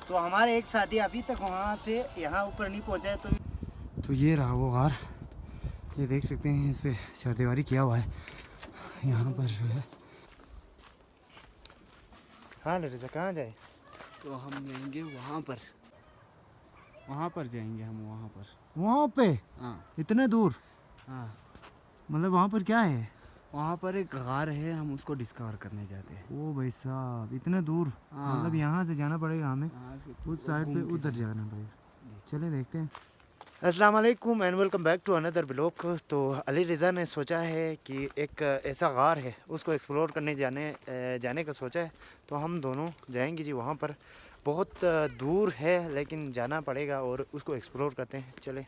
तो हमारे एक साथी अभी तक वहाँ से यहाँ ऊपर नहीं पहुँचा है। तो ये रहा वो गार, ये देख सकते हैं, इस पर चारदीवारी किया हुआ है यहाँ पर जो है। हाँ लड़का कहाँ जाए? तो हम जाएंगे वहाँ पर जाएंगे हम वहाँ पे? हाँ इतने दूर? हाँ, मतलब वहाँ पर क्या है? वहाँ पर एक गार है, हम उसको डिस्कवर करने जाते हैं। ओ भाई साहब, इतने दूर? हाँ। मतलब यहाँ से जाना पड़ेगा हमें, हाँ, उस साइड पे उधर जाना पड़ेगा। जी। चले देखते हैं। अस्सलाम वालेकुम and welcome back to another blog. तो अली रज़ा ने सोचा है कि एक ऐसा गार है उसको एक्सप्लोर करने जाने का सोचा है। तो हम दोनों जाएंगे जी वहाँ पर। बहुत दूर है लेकिन जाना पड़ेगा और उसको एक्सप्लोर करते हैं। चले।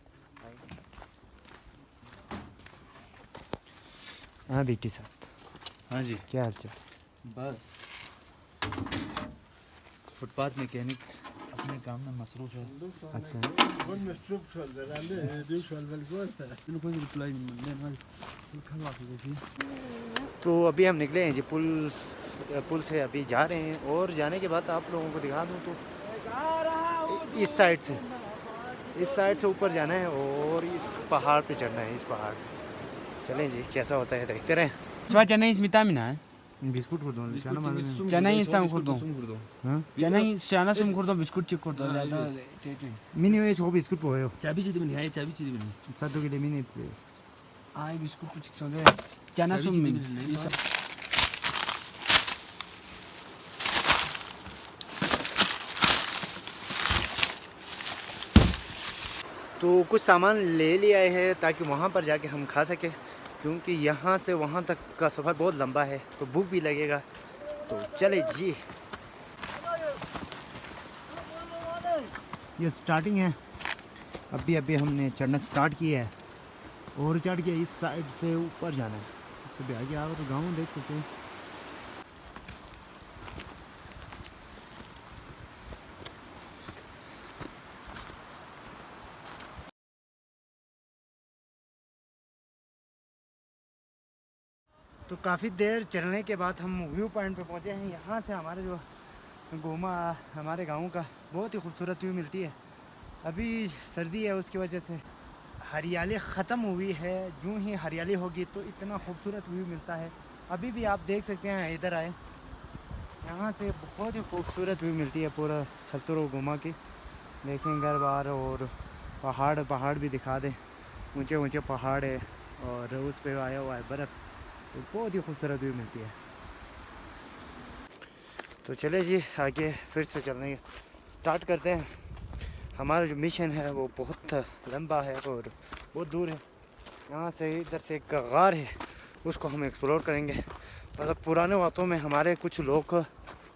हाँ बेटी साहब। हाँ जी, क्या हाल चाल? बस फुटपाथ मैकेनिक अपने काम में मसरूफ है। अच्छा, तो अभी हम निकले हैं जी पुल से अभी जा रहे हैं। और जाने के बाद आप लोगों को दिखा दूँ तो इस साइड से ऊपर जाना है और इस पहाड़ पे चढ़ना है। इस पहाड़ पे चलें जी, कैसा होता है देखते रहें। Cuma chana is mitamina. Biscuit खुद दो Chana is sam khurdo. हाँ Chana sum khurdo biscuit chik khurdo. Mini ये छो बिस्कुट पोयो चाबी चीज बनी है, चाबी चीज बनी। सातों के लिए mini Ay biscuit chik sonde. Chana sum min. तो कुछ सामान ले लिया है ताकि वहाँ पर जाके हम खा सकें, क्योंकि यहाँ से वहाँ तक का सफ़र बहुत लंबा है तो भूख भी लगेगा। तो चले जी, ये स्टार्टिंग है। अभी हमने चढ़ना स्टार्ट किया है और चढ़ के इस साइड से ऊपर जाना है। इससे भी आगे आओ तो गाँव देख सकते हैं। तो काफ़ी देर चलने के बाद हम व्यू पॉइंट पे पहुँचे हैं। यहाँ से हमारे जो गोमा हमारे गांव का बहुत ही खूबसूरत व्यू मिलती है। अभी सर्दी है उसकी वजह से हरियाली ख़त्म हुई है। यूँ ही हरियाली होगी तो इतना खूबसूरत व्यू मिलता है। अभी भी आप देख सकते हैं, इधर आए, यहाँ से बहुत ही खूबसूरत व्यू मिलती है पूरा सल्तुरो गोमा की। देखें घर बार और पहाड़ भी दिखा दें, ऊंचे पहाड़ है और उस पर आया हुआ है बर्फ़। तो बहुत ही खूबसूरत व्यू मिलती है। तो चले जी आगे फिर से चलने स्टार्ट करते हैं। हमारा जो मिशन है वो बहुत लंबा है और बहुत दूर है। यहाँ से इधर से एक गार है, उसको हम एक्सप्लोर करेंगे। मतलब पुराने वक़्तों में हमारे कुछ लोग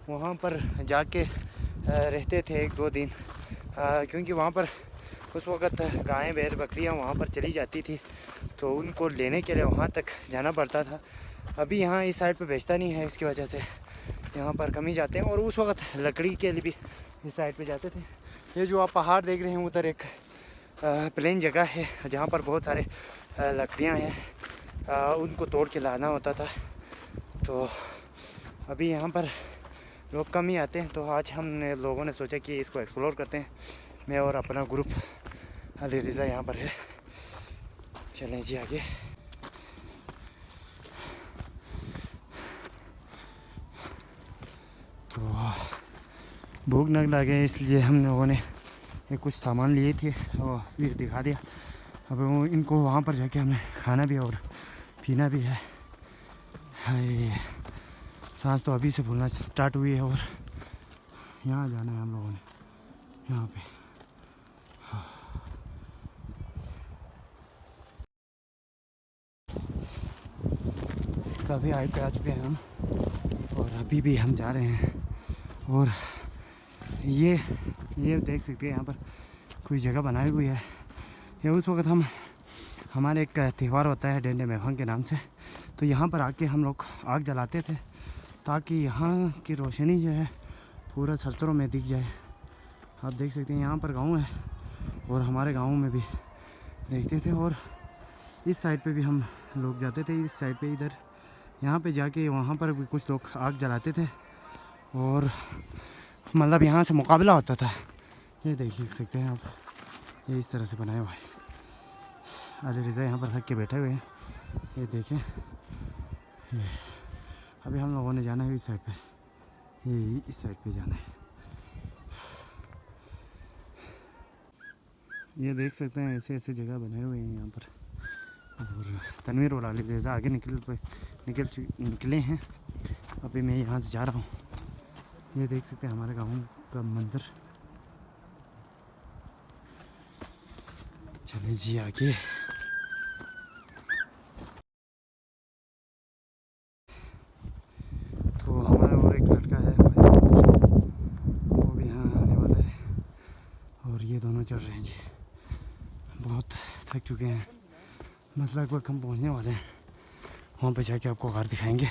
वहाँ पर जाके रहते थे 1-2 दिन, क्योंकि वहाँ पर उस वक़्त गायें बैल बकरियाँ वहाँ पर चली जाती थी तो उनको लेने के लिए वहाँ तक जाना पड़ता था। अभी यहाँ इस साइड पे बेचता नहीं है, इसकी वजह से यहाँ पर कम ही जाते हैं। और उस वक़्त लकड़ी के लिए भी इस साइड पे जाते थे। ये जो आप पहाड़ देख रहे हैं उधर एक प्लेन जगह है जहाँ पर बहुत सारे लकड़ियाँ हैं, उनको तोड़ के लाना होता था। तो अभी यहाँ पर लोग कम ही आते हैं। तो आज हमने लोगों ने सोचा कि इसको एक्सप्लोर करते हैं। मैं और अपना ग्रुप, अली रज़ा यहाँ पर है। चलें जी आगे। तो भूख न लगे इसलिए हम लोगों ने ये कुछ सामान लिए थे और ये दिखा दिया। अब वो इनको वहाँ पर जाके हमें खाना भी और पीना भी है। हाय, सांस तो अभी से फूलना स्टार्ट हुई है। और यहाँ जाना है हम लोगों ने, यहाँ पे। काफ़ी हाइट पे आ चुके हैं हम और अभी भी हम जा रहे हैं। और ये देख सकते हैं यहाँ पर कोई जगह बनाई हुई है। ये उस वक्त हमारे एक त्यौहार होता है डेंडे मेहवान के नाम से, तो यहाँ पर आके हम लोग आग जलाते थे ताकि यहाँ की रोशनी जो है पूरा सल्तरों में दिख जाए। आप देख सकते हैं यहाँ पर गांव है और हमारे गांव में भी देखते थे। और इस साइड पे भी हम लोग जाते थे, इस साइड पे इधर यहाँ पे जाके वहाँ पर भी कुछ लोग आग जलाते थे। और मतलब यहाँ से मुकाबला होता था। ये देख सकते हैं आप, ये इस तरह से बनाया हुआ है। अली रिज़ा यहाँ पर थक के बैठे हुए हैं। ये देखें, ये अभी हम लोगों ने जाना है इस साइड पे, ये इस साइड पे जाना है। ये देख सकते हैं ऐसे ऐसे जगह बनाए हुए हैं यहाँ पर। और तनवीर और अली रिज़ा आगे निकले हैं। अभी मैं यहाँ से जा रहा हूँ। ये देख सकते हैं हमारे गाँव का मंजर। चले जी आगे। तो हमारा और एक लड़का है वो भी यहाँ आने वाला है। और ये दोनों चल रहे हैं जी। बहुत थक चुके हैं, बस लगभग हम पहुँचने वाले हैं। वहाँ पे जाके आपको घर दिखाएंगे।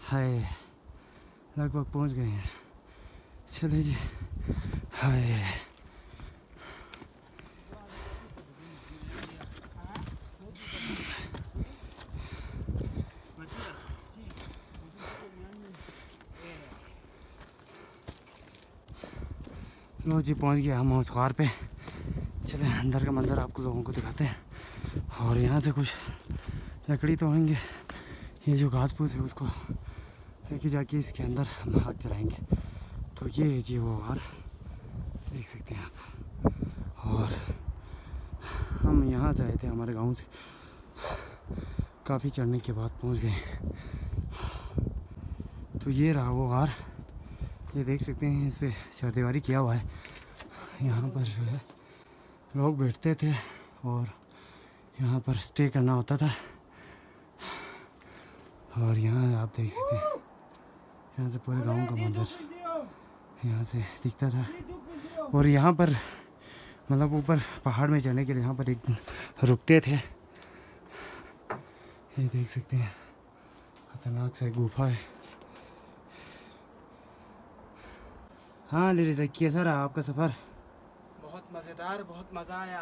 हाय, लगभग पहुँच गए हैं। चले जी। हाय, लो जी पहुँच गया हम उस कार पे। चले अंदर का मंजर आपको लोगों को दिखाते हैं। और यहाँ से कुछ लकड़ी तोड़ेंगे, ये जो घास फूस है उसको लेके जाके इसके अंदर हम आग जलाएंगे। तो ये है जी वो कार, देख सकते हैं आप। और हम यहाँ से आए थे, हमारे गांव से काफ़ी चढ़ने के बाद पहुँच गए। तो ये रहा वो कार, ये देख सकते हैं। इस पर चारदीवारी किया हुआ है। यहाँ पर जो है लोग बैठते थे और यहाँ पर स्टे करना होता था। और यहाँ आप देख सकते हैं, यहाँ से पूरे गांव का मंजर यहाँ से दिखता था। और यहाँ पर मतलब ऊपर पहाड़ में चढ़ने के लिए यहाँ पर एक रुकते थे। ये देख सकते हैं, खतरनाक सा गुफा है। हाँ लिरिज़ा, कैसा रहा आपका सफ़र? बहुत मज़ेदार, बहुत मज़ा आया।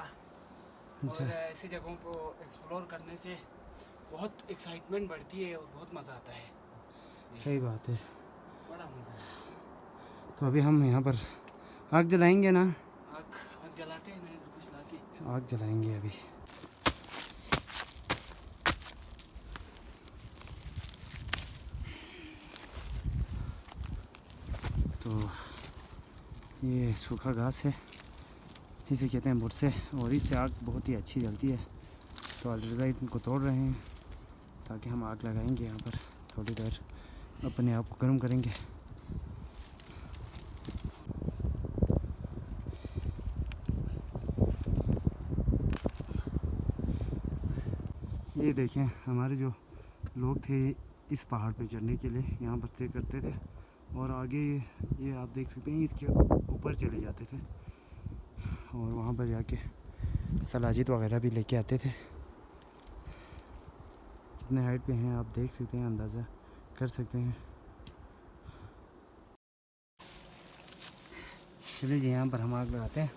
अच्छा। और ऐसी जगहों को एक्सप्लोर करने से बहुत एक्साइटमेंट बढ़ती है और बहुत मज़ा आता है। सही बात है। बड़ा मज़ा है। तो अभी हम यहाँ पर आग जलाएंगे ना? आग जलाते हैं, कुछ लाके आग जलाएंगे अभी। तो ये सूखा घास है, इसे कहते हैं बुरसे, और इससे आग बहुत ही अच्छी जलती है। तो अलरिज़ा इनको तोड़ रहे हैं ताकि हम आग लगाएंगे यहाँ पर। थोड़ी देर अपने आप को गर्म करेंगे। ये देखें, हमारे जो लोग थे इस पहाड़ पे चढ़ने के लिए यहाँ पर स्टे करते थे। और आगे ये आप देख सकते हैं, इसके ऊपर चले जाते थे और वहाँ पर जाके सलाजित वगैरह भी लेके आते थे। कितने हाइट पे हैं आप देख सकते हैं, अंदाज़ा कर सकते हैं। चलिए जी, यहाँ पर हम आग लगाते हैं।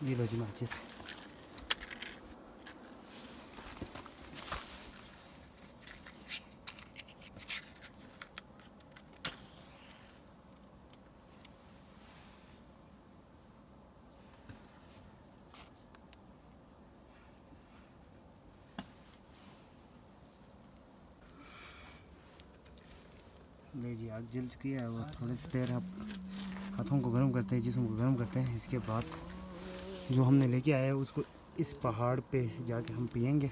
ये लो जी माचिस। ले जी, आग जल चुकी है। वो थोड़ी सी देर आप हाथों को गर्म करते हैं, जिस्म को गर्म करते हैं। इसके बाद जो हमने लेके आया है उसको इस पहाड़ पे जाके हम पिएंगे।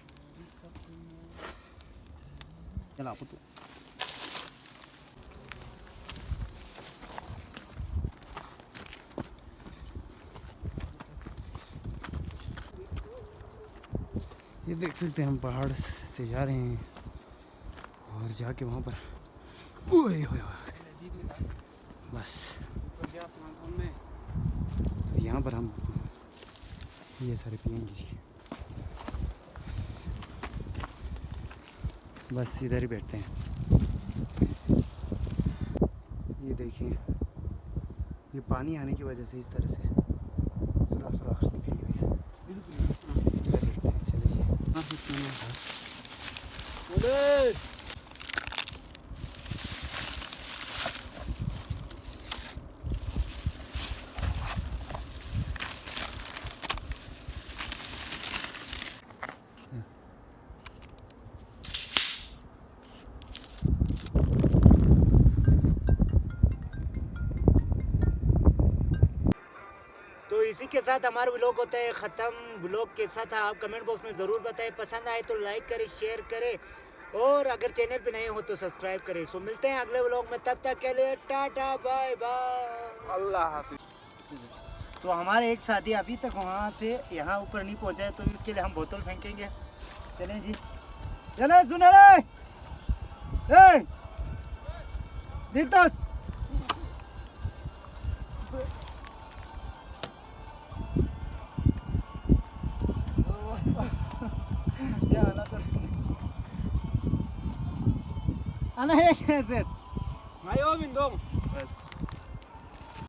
चल आप तो ये देख सकते हैं, हम पहाड़ से जा रहे हैं और जाके वहाँ पर ओए होए बस। तो यहाँ पर हम ये सारे पिएंगे जी। बस इधर ही बैठते हैं। ये देखिए, ये पानी आने की वजह से इस तरह से सुराख निकली हुई है। इधर देखते हैं, चलिए। तो इसी के साथ हमारा व्लॉग होता है ख़त्म। व्लॉग कैसा था आप कमेंट बॉक्स में ज़रूर बताएं। पसंद आए तो लाइक करें, शेयर करें और अगर चैनल पे नए हो तो सब्सक्राइब करें। सो मिलते हैं अगले व्लॉग में, तब तक के लिए टाटा बाय बाय। अल्लाह हाफिज़। तो हमारे एक साथी अभी तक वहाँ से यहाँ ऊपर नहीं पहुँचा, तो इसके लिए हम बोतल फेंकेंगे। चलें जी, चले सुने रे दिलतोष। Ana, hey, Kenneth. Mayo, Mindong. बस